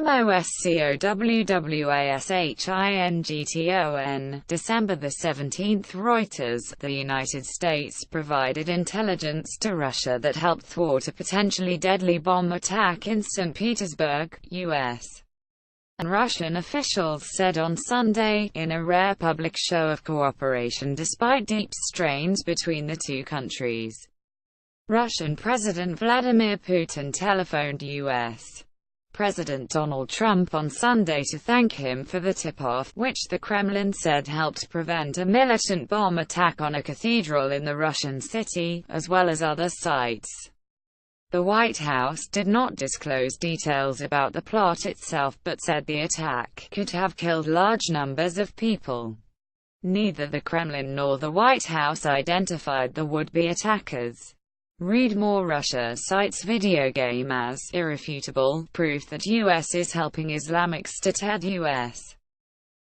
HOTNEWSTNCTime, December 17. Reuters, the United States provided intelligence to Russia that helped thwart a potentially deadly bomb attack in St. Petersburg, U.S. and Russian officials said on Sunday, in a rare public show of cooperation despite deep strains between the two countries. Russian President Vladimir Putin telephoned U.S. President Donald Trump on Sunday to thank him for the tip-off, which the Kremlin said helped prevent a militant bomb attack on a cathedral in the Russian city, as well as other sites. The White House did not disclose details about the plot itself but said the attack could have killed large numbers of people. Neither the Kremlin nor the White House identified the would-be attackers. Read more. Russia cites video game as irrefutable proof that U.S. is helping Islamic State. U.S.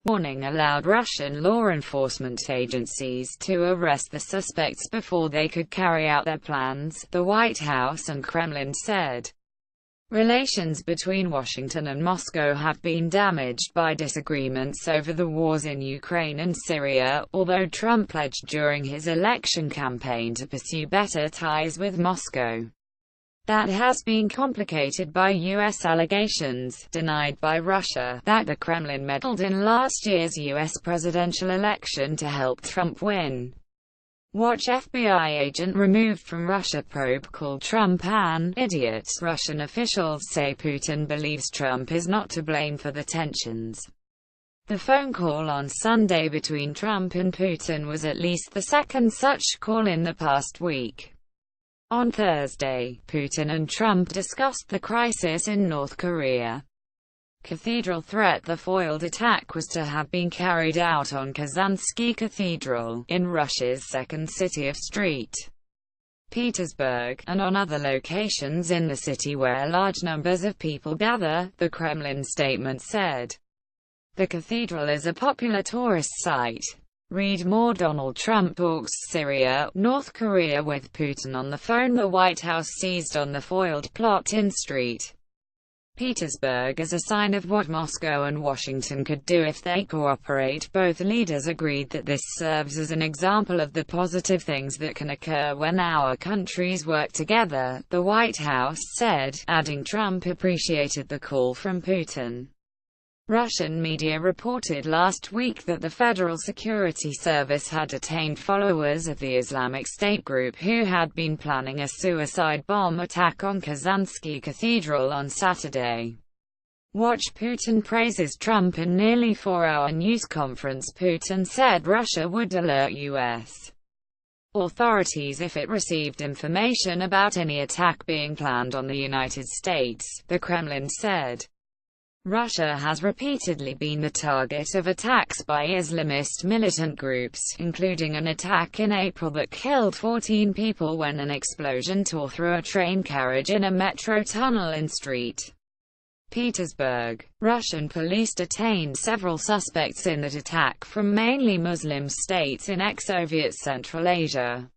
warning allowed Russian law enforcement agencies to arrest the suspects before they could carry out their plans, the White House and Kremlin said. Relations between Washington and Moscow have been damaged by disagreements over the wars in Ukraine and Syria, although Trump pledged during his election campaign to pursue better ties with Moscow. That has been complicated by U.S. allegations, denied by Russia, that the Kremlin meddled in last year's U.S. presidential election to help Trump win. Watch FBI agent removed from Russia. Probe called Trump an idiot. Russian officials say Putin believes Trump is not to blame for the tensions. The phone call on Sunday between Trump and Putin was at least the second such call in the past week. On Thursday, Putin and Trump discussed the crisis in North Korea. Cathedral threat. The foiled attack was to have been carried out on Kazansky Cathedral, in Russia's second city of St. Petersburg, and on other locations in the city where large numbers of people gather, the Kremlin statement said. The cathedral is a popular tourist site. Read more. Donald Trump talks Syria, North Korea with Putin on the phone. The White House seized on the foiled plot in St. Petersburg as a sign of what Moscow and Washington could do if they cooperate. Both leaders agreed that this serves as an example of the positive things that can occur when our countries work together, the White House said, adding Trump appreciated the call from Putin. Russian media reported last week that the Federal Security Service had detained followers of the Islamic State group who had been planning a suicide bomb attack on Kazansky Cathedral on Saturday. Watch. Putin praises Trump in nearly 4-hour news conference. Putin said Russia would alert U.S. authorities if it received information about any attack being planned on the United States, the Kremlin said. Russia has repeatedly been the target of attacks by Islamist militant groups, including an attack in April that killed 14 people when an explosion tore through a train carriage in a metro tunnel in St. Petersburg. Russian police detained several suspects in that attack from mainly Muslim states in ex-Soviet Central Asia.